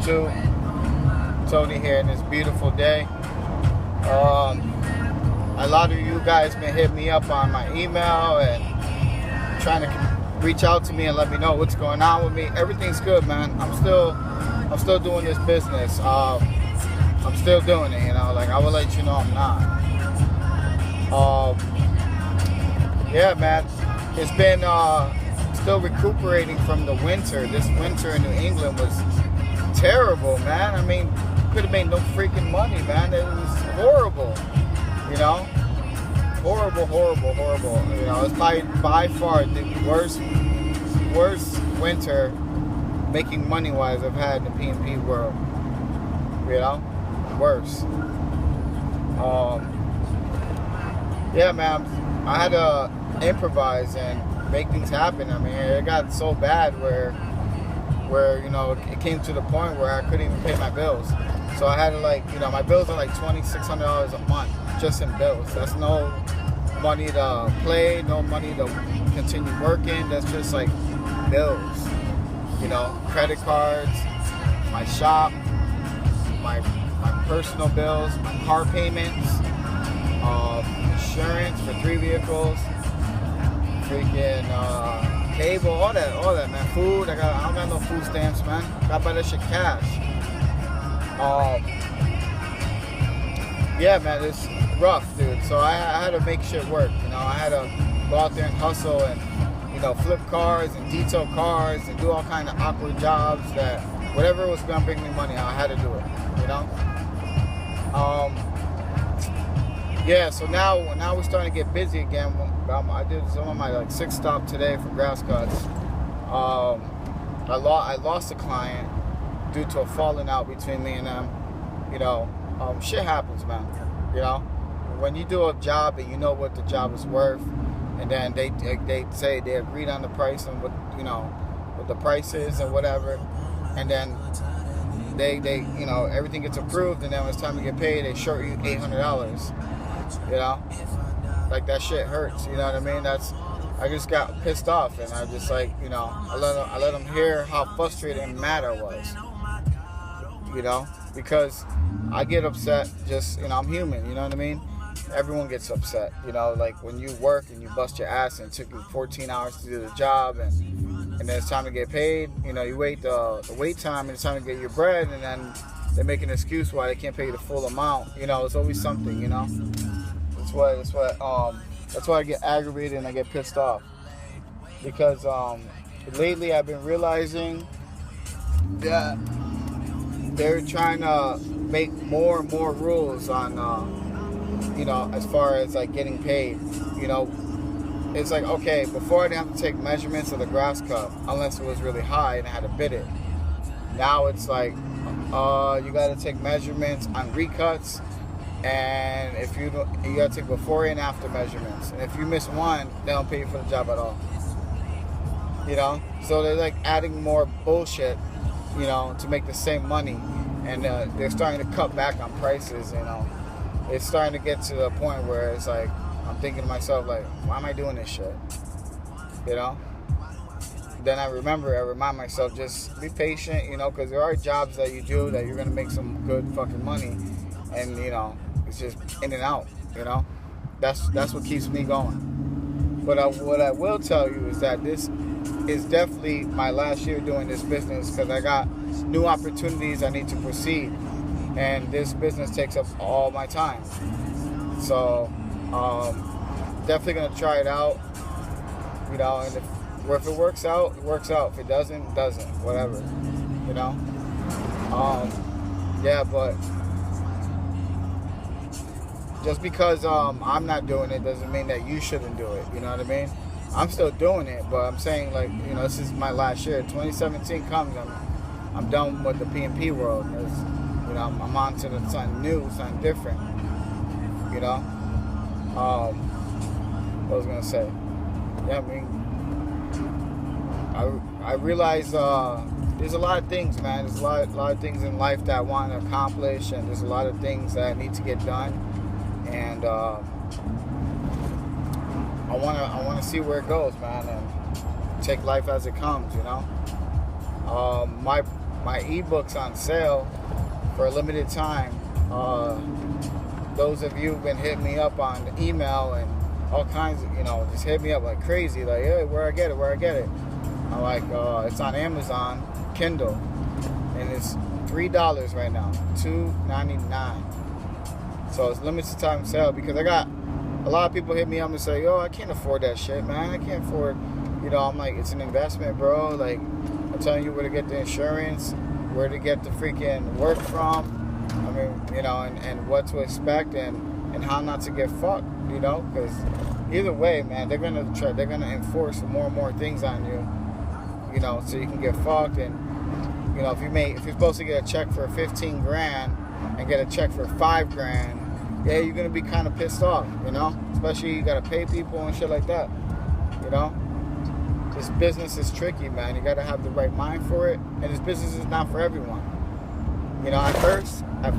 YouTube. Tony here in this beautiful day. A lot of you guys been hitting me up on my email and trying to reach out to me and let me know what's going on with me. Everything's good, man. I'm still doing this business. I'm still doing it, like I will let you know I'm not. Yeah, man. It's been still recuperating from the winter. This winter in New England was terrible, man. I mean, could have made no freaking money, man. It was horrible, horrible. It's by far the worst winter making money wise I've had in the P&P world. Worse. Yeah, man. I had to improvise and make things happen. I mean, it got so bad where it came to the point where I couldn't even pay my bills. So I had to my bills are like $2,600 a month just in bills. That's no money to play, no money to continue working. That's just like bills. Credit cards, my shop, my personal bills, my car payments, insurance for 3 vehicles, freaking cable, all that, man. Food, I don't got no food stamps, man. Got to buy that shit cash. Yeah, man, it's rough, dude. So I had to make shit work. I had to go out there and hustle and flip cars and detail cars and do all kind of awkward jobs that whatever was gonna bring me money, I had to do it. Yeah. So now we're starting to get busy again. I did some of my 6 stop today for grass cuts. I lost a client due to a falling out between me and them. Shit happens, man. When you do a job and you know what the job is worth, and then they say they agreed on the price and what the price is and whatever, and then they everything gets approved, and then when it's time to get paid, they short you $800. Like that shit hurts. You know what I mean? I just got pissed off, and I just I let them hear how frustrated and mad I was. Because I get upset. Just I'm human. You know what I mean? Everyone gets upset. Like when you work and you bust your ass and it took you 14 hours to do the job, and then it's time to get paid. You wait the wait time, and it's time to get your bread, and then they make an excuse why they can't pay you the full amount. It's always something. That's why I get aggravated and I get pissed off, because lately I've been realizing that they're trying to make more and more rules on as far as getting paid. It's okay, before I didn't have to take measurements of the grass cup unless it was really high and I had to bid it. Now it's you got to take measurements on recuts, and if you got to take before and after measurements, and if you miss one, they don't pay you for the job at all. So they're adding more bullshit to make the same money, and they're starting to cut back on prices. It's starting to get to the point where it's I'm thinking to myself, why am I doing this shit? Then I remind myself, just be patient, because there are jobs that you do that you're going to make some good fucking money, and, it's just in and out, That's what keeps me going. But what I will tell you is that this is definitely my last year doing this business, because I got new opportunities I need to proceed, and this business takes up all my time. So definitely gonna try it out, and if it works out, it works out. If it doesn't, it doesn't. Whatever, yeah, but just because I'm not doing it doesn't mean that you shouldn't do it. You know what I mean? I'm still doing it, but I'm saying this is my last year. 2017 comes, I'm done with the P&P world. I'm on to something new, something different. What I was gonna say? Yeah, I realize there's a lot of things, man. There's a lot of things in life that I want to accomplish, and there's a lot of things that I need to get done, and I want to see where it goes, man, and take life as it comes. my ebooks on sale for a limited time. Those of you who've been hitting me up on email and all kinds of, just hit me up like crazy, like, hey, where I get it? I'm like, it's on Amazon Kindle, and it's $3 right now, $2.99. So it's limited time sale, because I got a lot of people hit me up and say, yo, I can't afford that shit, man. I can't afford, I'm like, it's an investment, bro. Like, I'm telling you where to get the insurance, where to get the freaking work from. I mean, and what to expect and how not to get fucked, because either way, man, they're gonna enforce more and more things on you, so you can get fucked. And if you're supposed to get a check for 15 grand and get a check for 5 grand, yeah, you're gonna be kind of pissed off, especially you gotta pay people and shit like that, This business is tricky, man. You gotta have the right mind for it, and this business is not for everyone. At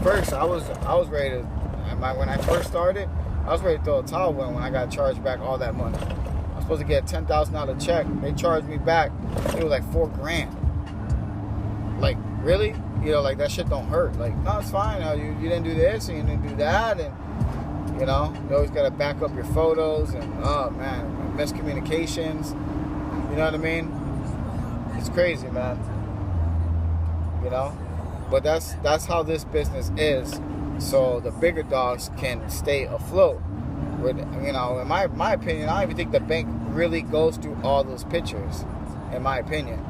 first I was ready to, when I first started, I was ready to throw a towel in when I got charged back all that money. I was supposed to get a $10,000 check. They charged me back, it was like $4 grand. Like, really? Like, that shit don't hurt. Like, no, it's fine. You didn't do this and you didn't do that, and you always gotta back up your photos, and oh man, miscommunications. You know what I mean? It's crazy, man. But that's how this business is. So the bigger dogs can stay afloat. With, in my opinion, I don't even think the bank really goes through all those pictures. In my opinion,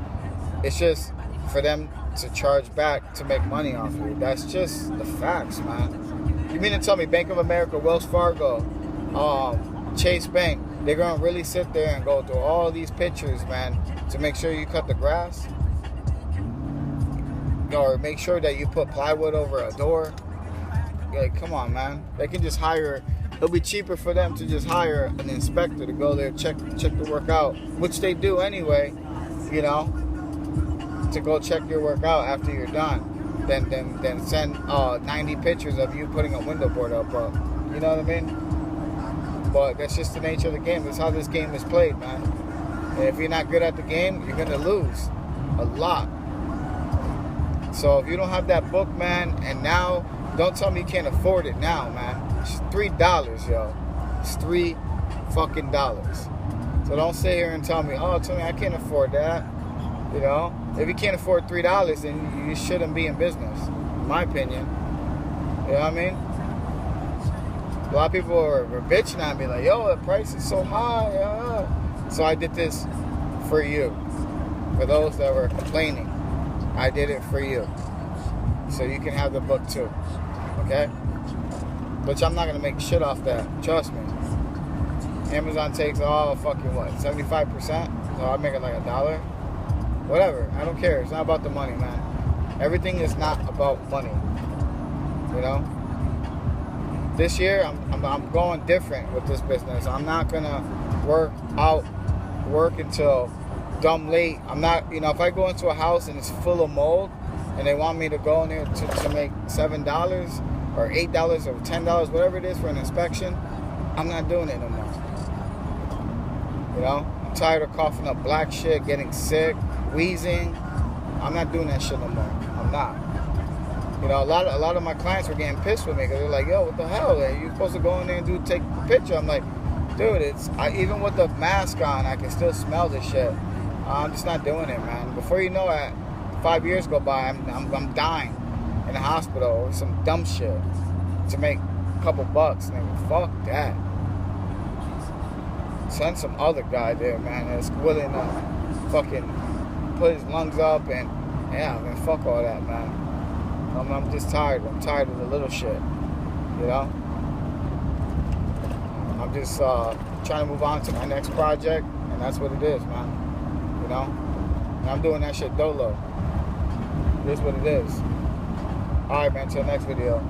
it's just for them to charge back to make money off you. That's just the facts, man. You mean to tell me Bank of America, Wells Fargo, Chase Bank, they're gonna really sit there and go through all these pictures, man, to make sure you cut the grass? Or make sure that you put plywood over a door? Like, come on, man. They can just hire. It'll be cheaper for them to just hire an inspector to go there, check the work out, which they do anyway. To go check your work out after you're done, then send 90 pictures of you putting a window board up. You know what I mean? But that's just the nature of the game. That's how this game is played, man. And if you're not good at the game, you're gonna lose a lot. So if you don't have that book, man, and now, don't tell me you can't afford it now, man. It's $3, yo. It's $3 fucking dollars. So don't sit here and tell me, I can't afford that. If you can't afford $3, then you shouldn't be in business, in my opinion. You know what I mean? A lot of people are bitching at me like, yo, the price is so high. So I did this for you. For those that were complaining, I did it for you. So you can have the book too. Okay? Which I'm not going to make shit off that. Trust me. Amazon takes all fucking 75%? So I make it like $1. Whatever. I don't care. It's not about the money, man. Everything is not about money. This year, I'm going different with this business. I'm not going to work until dumb late. I'm not, if I go into a house and it's full of mold and they want me to go in there to make $7 or $8 or $10, whatever it is for an inspection, I'm not doing it no more. I'm tired of coughing up black shit, getting sick, wheezing. I'm not doing that shit no more. I'm not. A lot of my clients were getting pissed with me because they're like, yo, what the hell? You're supposed to go in there and take a picture. I'm like, dude, even with the mask on, I can still smell this shit. I'm just not doing it, man. Before you know it, 5 years go by, I'm dying in the hospital or some dumb shit to make a couple bucks. Nigga, fuck that. Send some other guy there, man, that's willing to fucking put his lungs up and, yeah, man, fuck all that, man. I'm just tired. I'm tired of the little shit, I'm just trying to move on to my next project, and that's what it is, man. And I'm doing that shit dolo. It is what it is. All right, man, till next video.